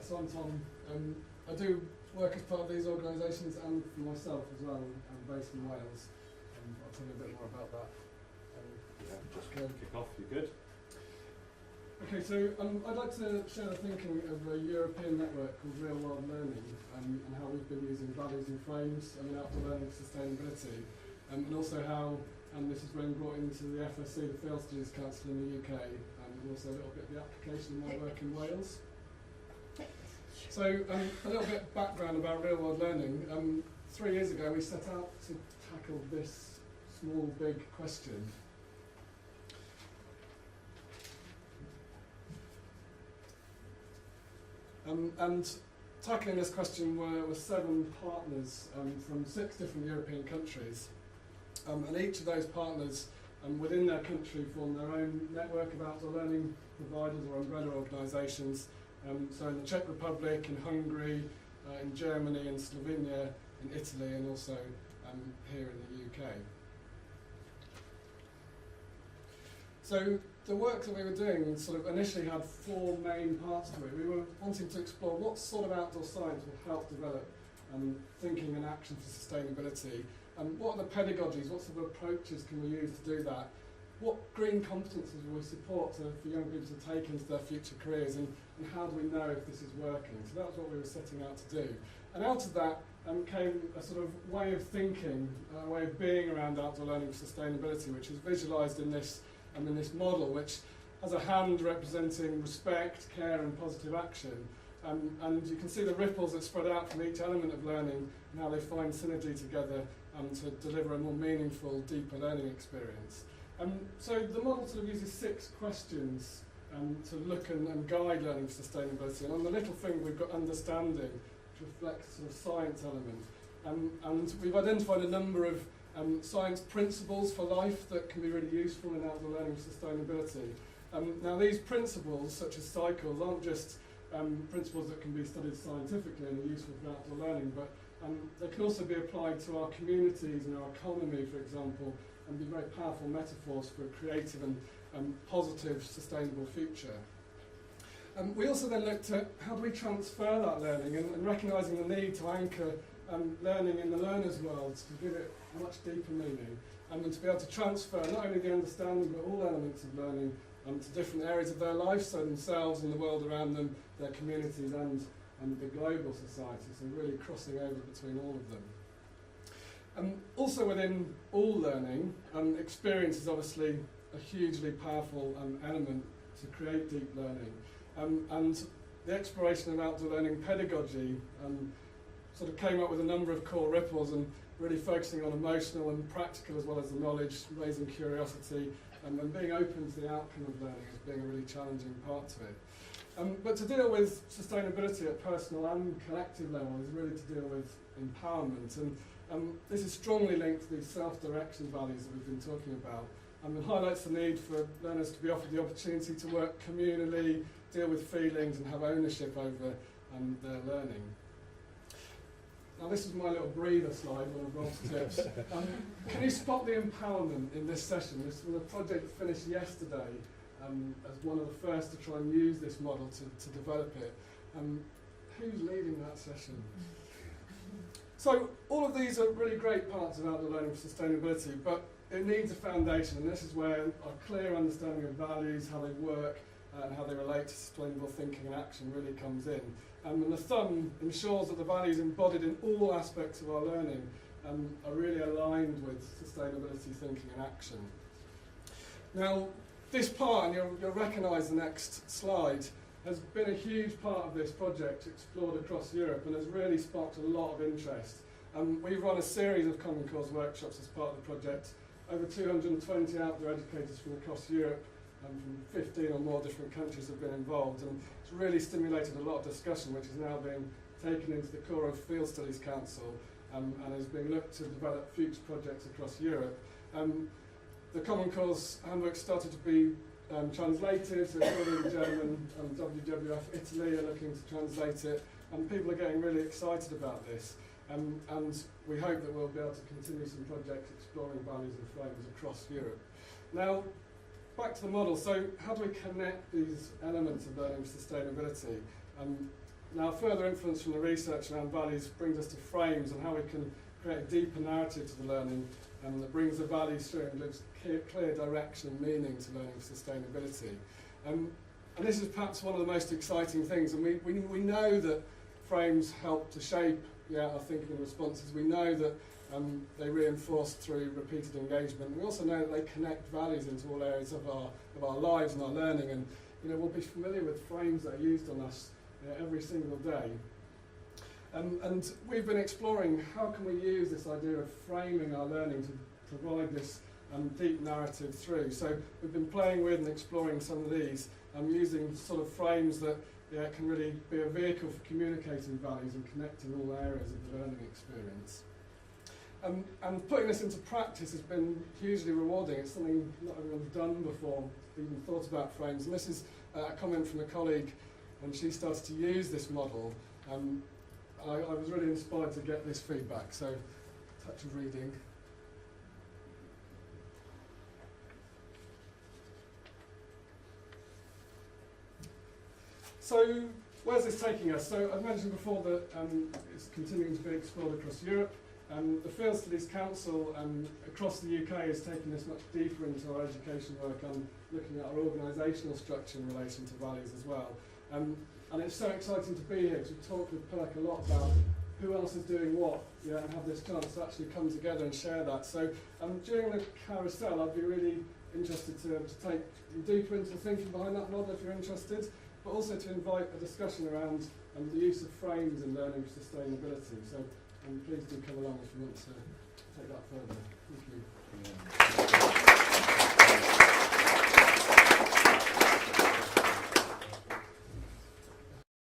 So I'm Tom. I do work as part of these organisations and for myself as well. I'm based in Wales. I'll tell you a bit more about that. Just kick off, you good? Okay, so I'd like to share the thinking of a European network called Real World Learning and how we've been using values and frames in outdoor learning sustainability, and also how this has been brought into the FSC, the Field Studies Council in the UK, and also a little bit of the application of my work in Wales. So a little bit of background about Real World Learning. 3 years ago we set out to tackle this small, big question. And tackling this question were 7 partners from 6 different European countries. And each of those partners within their country form their own network of outdoor learning providers or umbrella organisations. So in the Czech Republic, in Hungary, in Germany, in Slovenia, in Italy, and also here in the UK. So the work that we were doing sort of initially had 4 main parts to it. We were wanting to explore what sort of outdoor science will help develop thinking and action for sustainability, and what are the pedagogies, what sort of approaches can we use to do that, what green competences will we support for young people to take into their future careers, and how do we know if this is working? So that was what we were setting out to do. And out of that came a sort of way of thinking, a way of being around outdoor learning for sustainability, which is visualised in this model, which has a hand representing respect, care and positive action. And you can see the ripples that spread out from each element of learning and how they find synergy together to deliver a more meaningful, deeper learning experience. So the model sort of uses 6 questions to look and guide learning for sustainability. And on the little finger we've got understanding, which reflects sort of science element. And we've identified a number of science principles for life that can be really useful in outdoor learning for sustainability. Now these principles, such as cycles, aren't just principles that can be studied scientifically and are useful for outdoor learning, but they can also be applied to our communities and our economy, for example, and be very powerful metaphors for a creative and positive, sustainable future. We also then looked at how do we transfer that learning and recognising the need to anchor learning in the learner's world to give it a much deeper meaning, and to be able to transfer not only the understanding but all elements of learning to different areas of their life, so themselves and the world around them, their communities and the global society, so really crossing over between all of them. Also within all learning, experience is obviously a hugely powerful element to create deep learning. And the exploration of outdoor learning pedagogy sort of came up with a number of core ripples and really focusing on emotional and practical as well as the knowledge, raising curiosity and being open to the outcome of learning as being a really challenging part to it. But to deal with sustainability at personal and collective level is really to deal with empowerment, and this is strongly linked to these self-direction values that we've been talking about, and highlights the need for learners to be offered the opportunity to work communally, deal with feelings and have ownership over their learning. Now this is my little breather slide, one of Rob's tips. Can you spot the empowerment in this session? This was a project that finished yesterday as one of the first to try and use this model to develop it. Who's leading that session? So all of these are really great parts of outdoor learning for sustainability, but it needs a foundation, and this is where a clear understanding of values, how they work, and how they relate to sustainable thinking and action really comes in. And the thumb ensures that the values embodied in all aspects of our learning are really aligned with sustainability thinking and action. Now, this part, and you'll recognise the next slide, has been a huge part of this project, explored across Europe, and has really sparked a lot of interest. We've run a series of Common Cause workshops as part of the project. Over 220 outdoor educators from across Europe from 15 or more different countries have been involved, and it's really stimulated a lot of discussion, which is now being taken into the core of Field Studies Council and is being looked to develop future projects across Europe. The Common Cause handbook started to be translated, so it's already in German, WWF Italy are looking to translate it, and people are getting really excited about this. And we hope that we'll be able to continue some projects exploring values and frames across Europe. Now, back to the model. So how do we connect these elements of learning sustainability? Now, further influence from the research around values brings us to frames and how we can create a deeper narrative to the learning that brings the values through and gives clear direction and meaning to learning for sustainability. And this is perhaps one of the most exciting things, and we know that frames help to shape our thinking and responses. We know that they reinforce through repeated engagement. We also know that they connect values into all areas of our lives and our learning, and we'll be familiar with frames that are used on us every single day. And we've been exploring how can we use this idea of framing our learning to provide this deep narrative through. So we've been playing with and exploring some of these, using sort of frames that can really be a vehicle for communicating values and connecting all areas of the learning experience. And putting this into practice has been hugely rewarding. It's something not everyone's done before, even thought about frames. And this is a comment from a colleague when she started to use this model. I was really inspired to get this feedback, so touch of reading. So where's this taking us? So I mentioned before that it's continuing to be explored across Europe. The Field Studies Council across the UK is taking this much deeper into our education work and looking at our organisational structure in relation to values as well. And it's so exciting to be here because we've talked with Pecha a lot about who else is doing what, and have this chance to actually come together and share that. So during the carousel, I'd be really interested to take you deeper into the thinking behind that model if you're interested, but also to invite a discussion around the use of frames in learning for sustainability. So please do come along if you want to take that further. Thank you.